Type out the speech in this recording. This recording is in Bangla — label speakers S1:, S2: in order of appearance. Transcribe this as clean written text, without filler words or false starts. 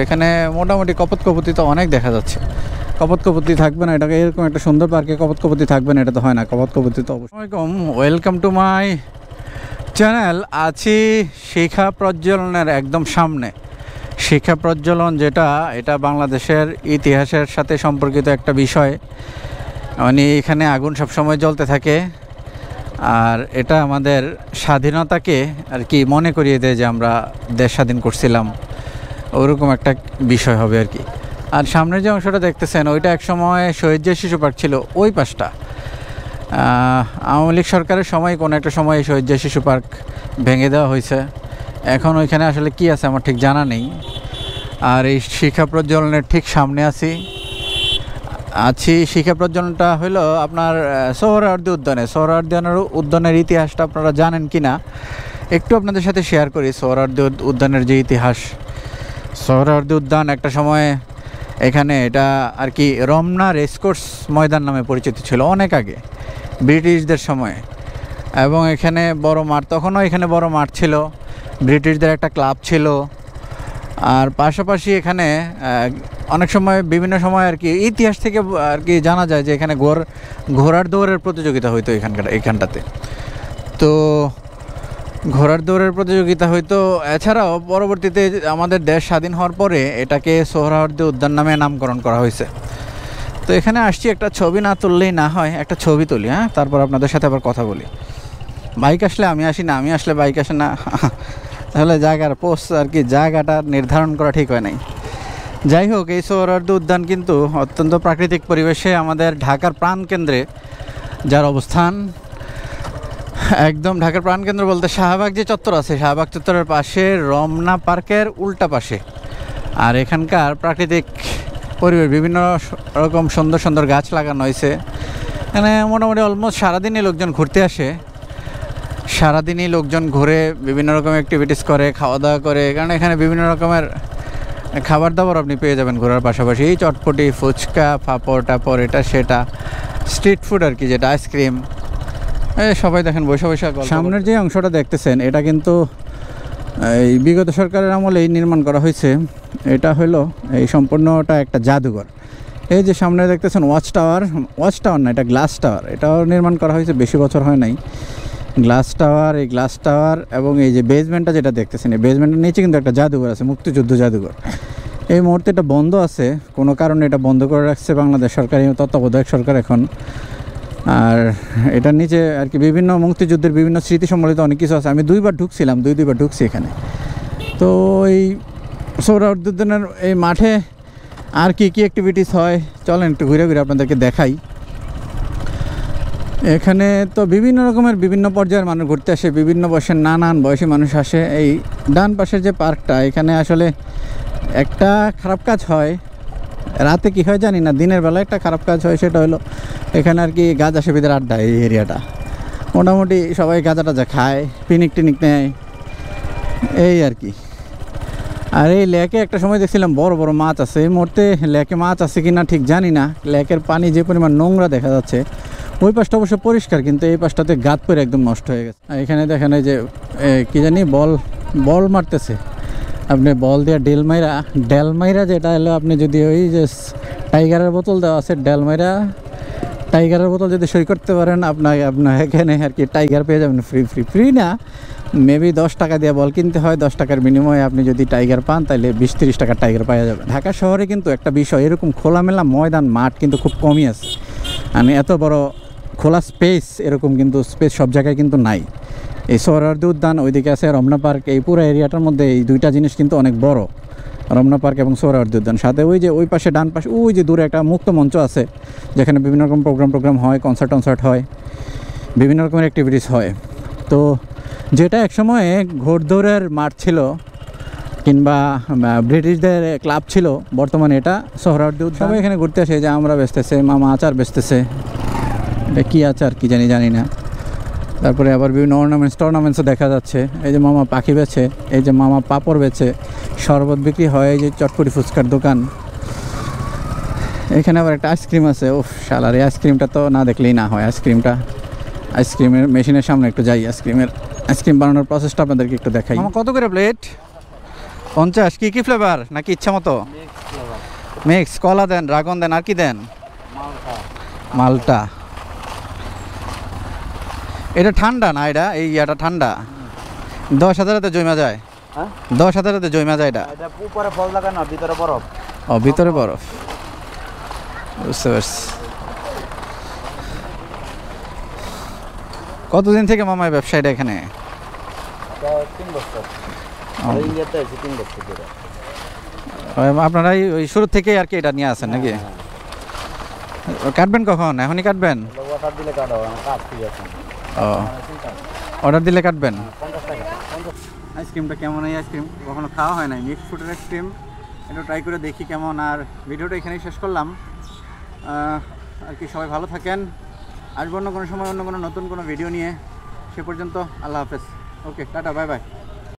S1: এখানে মোটামুটি কপোত তো অনেক দেখা যাচ্ছে। কপোত থাকবে না, এটাকে এরকম একটা সুন্দর পার্কে কপোত থাকবে না, এটা তো হয় না। কপোত তো অবশ্যই। Welcome to my channel. আছি শিখা প্রজ্বলনের একদম সামনে। শিখা প্রজ্বলন যেটা, এটা বাংলাদেশের ইতিহাসের সাথে সম্পর্কিত একটা বিষয়। মানে এখানে আগুন সবসময় জ্বলতে থাকে, আর এটা আমাদের স্বাধীনতাকে আর কি মনে করিয়ে দেয় যে আমরা দেশ স্বাধীন করছিলাম, ওরকম একটা বিষয় হবে আর কি। আর সামনের যে অংশটা দেখতেছেন ওইটা একসময় শহীদ যে শিশু পার্ক ছিল, ওই পাশটা আওয়ামী লীগ সরকারের সময় কোনো একটা সময় শহীদ যে শিশু পার্ক ভেঙে দেওয়া হয়েছে। এখন ওইখানে আসলে কি আছে আমার ঠিক জানা নেই। আর এই শিখা প্রজ্বলনের ঠিক সামনে আছি। শিখা প্রজ্বলনটা হলো আপনার সোহরাওয়ার্দী উদ্যানে। সোহরাওয়ার্দী উদ্যানের ইতিহাসটা আপনারা জানেন কি না একটু আপনাদের সাথে শেয়ার করি। সোহরাওয়ার্দী উদ্যানের যে ইতিহাস, সোহরাওয়ার্দী উদ্যান একটা সময় এখানে এটা আর কি রমনা রেসকোর্স ময়দান নামে পরিচিত ছিল অনেক আগে, ব্রিটিশদের সময়। এবং এখানে বড় মাঠ, তখনও এখানে বড় মাঠ ছিল, ব্রিটিশদের একটা ক্লাব ছিল। আর পাশাপাশি এখানে অনেক সময় বিভিন্ন সময় আর কি ইতিহাস থেকে আর কি জানা যায় যে এখানে ঘোড়ার দৌড়ের প্রতিযোগিতা হইতো এখানটাতে। তো ঘোড়ার দৌড়ের প্রতিযোগিতা হইতো। এছাড়াও পরবর্তীতে আমাদের দেশ স্বাধীন হওয়ার পরে এটাকে সোহরাওয়ার্দী উদ্যান নামে নামকরণ করা হয়েছে। তো এখানে আসছি, একটা ছবি না তুললেই না হয়, একটা ছবি তুলি, হ্যাঁ, তারপর আপনাদের সাথে আবার কথা বলি। বাইক আসলে আমি আসি না, আমি আসলে বাইক আসে না, তাহলে জায়গার পোস্ট আর কি জায়গাটা নির্ধারণ করা ঠিক হয় নাই। যাই হোক, এই সোহরাওয়ার্দী উদ্যান কিন্তু অত্যন্ত প্রাকৃতিক পরিবেশে আমাদের ঢাকার প্রাণকেন্দ্রে যার অবস্থান। একদম ঢাকার প্রাণকেন্দ্র বলতে শাহবাগ যে চত্বর আছে, শাহবাগ চত্বরের পাশে রমনা পার্কের উল্টা পাশে। আর এখানকার প্রাকৃতিক পরিবেশ, বিভিন্ন রকম সুন্দর সুন্দর গাছ লাগানো হয়েছে। এখানে মোটামুটি অলমোস্ট সারাদিনই লোকজন ঘুরতে আসে। সারাদিনই লোকজন ঘুরে বিভিন্ন রকম অ্যাক্টিভিটিস করে, খাওয়া দাওয়া করে, কারণ এখানে বিভিন্ন রকমের খাবার দাবার আপনি পেয়ে যাবেন ঘোরার পাশাপাশি। এই চটপটি, ফুচকা, পাঁপড় টাপড়, এটা সেটা স্ট্রিট ফুড আর কি, যেটা আইসক্রিম, সবাই দেখেন বসে বসে। সামনের যে অংশটা দেখতেছেন এটা কিন্তু এই বিগত সরকারের আমলেই নির্মাণ করা হয়েছে। এটা হলো এই সম্পূর্ণটা একটা জাদুঘর। এই যে সামনে দেখতেছেন ওয়াচ টাওয়ার না, এটা গ্লাস টাওয়ার। এটাও নির্মাণ করা হয়েছে, বেশি বছর হয় নাই। গ্লাস টাওয়ার, এই গ্লাস টাওয়ার এবং এই যে বেসমেন্টটা যেটা দেখতেছেন, এই বেসমেন্টের নিচে কিন্তু একটা জাদুঘর আছে, মুক্তিযুদ্ধ জাদুঘর। এই মুহূর্তে এটা বন্ধ আছে, কোনো কারণে এটা বন্ধ করে রাখছে বাংলাদেশ সরকারি তত্ত্বাবধায়ক সরকার এখন। আর এটার নিচে আর কি বিভিন্ন মুক্তিযুদ্ধের বিভিন্ন স্মৃতি সম্বলিত অনেক কিছু আছে। আমি দুইবার ঢুকছি এখানে। তো এই সোহরাওয়ার্দী উদ্যানের এই মাঠে আর কি অ্যাক্টিভিটিস হয় চলেন একটু ঘুরে আপনাদেরকে দেখাই। এখানে তো বিভিন্ন রকমের বিভিন্ন পর্যায়ের মানুষ ঘুরতে আসে, বিভিন্ন বয়সের নানান বয়সী মানুষ আসে। এই ডান পাশের যে পার্কটা, এখানে আসলে একটা খারাপ কাজ হয়, রাতে কি হয় জানি না, দিনের বেলা একটা খারাপ কাজ হয়। সেটা হলো এখানে আর কি গাঁজা সেবীদের আড্ডা। এই এরিয়াটা মোটামুটি সবাই গাঁজা টাজা খায়, পিকনিক টিনিক নেয়, এই আর কি। আর এই লেকে একটা সময় দেখছিলাম বড় বড় মাছ আছে। এই মুহূর্তে লেকে মাছ আছে কি না ঠিক জানি না। লেকের পানি যে পরিমাণ নোংরা দেখা যাচ্ছে, ওই পাশটা অবশ্য পরিষ্কার, কিন্তু এই পাশটাতে গাত পরে একদম নষ্ট হয়ে গেছে। এখানে দেখেন এই যে কি জানি বল মারতেছে, আপনি বল দিয়ে ডেলমাইরা যেটা হলো, আপনি যদি ওই যে টাইগারের বোতল দেওয়া আছে, টাইগারের বোতল যদি সই করতে পারেন আপনার এখানে আর কি টাইগার পেয়ে যাবেন ফ্রি না, মেবি 10 টাকা দিয়ে বল কিনতে হয়। 10 টাকার বিনিময়ে আপনি যদি টাইগার পান তাহলে 20-30 টাকার টাইগার পাওয়া যাবে। ঢাকা শহরে কিন্তু একটা বিষয়, এরকম খোলামেলা ময়দান মাঠ কিন্তু খুব কমই আছে। মানে এত বড় খোলা স্পেস, এরকম কিন্তু স্পেস সব জায়গায় কিন্তু নাই। এই সোহরাওয়ার্দী উদ্যান, ওইদিকে আছে রমনা পার্ক, এই পুরো এরিয়াটার মধ্যে এই দুইটা জিনিস কিন্তু অনেক বড়, রমনা পার্ক এবং সোহরাওয়ার্দী উদ্যান। সাথে ওই যে ওই পাশে ডান পাশে ওই যে দূরে একটা মুক্ত মঞ্চ আছে, যেখানে বিভিন্ন রকম প্রোগ্রাম হয়, কনসার্ট হয়, বিভিন্ন রকমের অ্যাক্টিভিটিস হয়। তো যেটা একসময় ঘোড়দৌড়ের মাঠ ছিল কিংবা ব্রিটিশদের ক্লাব ছিল, বর্তমানে এটা সোহরাওয়ার্দী উদ্যান। সবাই এখানে ঘুরতে আসে। যে আমরা বেচতেছে, মামা আচার বেচতেছে, এটা কী আচার কি জানি না। তারপরে আবার বিভিন্ন টর্নামেন্টসও দেখা যাচ্ছে। এই যে মামা পাখি বেচে, এই যে মামা পাপড় বেচে, শরবত বিক্রি হয়, এই যে চটপটি ফুচকার দোকান। এখানে আবার একটা আইসক্রিম আছে। ও শালার, এই আইসক্রিমটা তো না দেখলেই না হয়। আইসক্রিমের মেশিনের সামনে একটু যাই, আইসক্রিম বানানোর প্রসেসটা আপনাদেরকে একটু দেখাই। কত করে প্লেট? 50 কি কি ফ্লেভার নাকি ইচ্ছা মতো? মিক্স। কলা দেন, ড্রাগন দেন, আর কি দেন? মালটা। এটা ঠান্ডা না? এটা এই ইয়াটা ঠান্ডা? 10,000-এ জমা যায়? 10,000-এ জমা যায় এটা?
S2: উপরে ফল লাগানো, ভিতরে বরফ।
S1: ও, ভিতরে বরফ, বুঝতে পারছি। কতদিন থেকে মামা এই ব্যবসায়টা এখানে?
S2: 3 বছর। ইন্ডিয়াতে আছি 3 বছর ধরে।
S1: আপনারাই ওই শুরু থেকেই আর কি এটা নিয়ে আসেন নাকি? কাটবেন কখন? এখনই কাটবেন?
S2: অর্ডার দিলে কাটো, কাজ ঠিক আছে।
S1: ও, অর্ডার দিলে কাটবেন।
S2: 50 টাকা।
S1: আইসক্রিমটা কেমন? এই আইসক্রিম কখনো খাওয়া হয় নাই, মিক্সড ফ্রুটের আইসক্রিম। এটা ট্রাই করে দেখি কেমন। আর ভিডিওটা এখানেই শেষ করলাম। আর কি সবাই ভালো থাকেন। আসবো অন্য কোনো সময় অন্য কোনো নতুন কোনো ভিডিও নিয়ে। সে পর্যন্ত আল্লাহ হাফেজ। ওকে, টাটা, বাই বাই।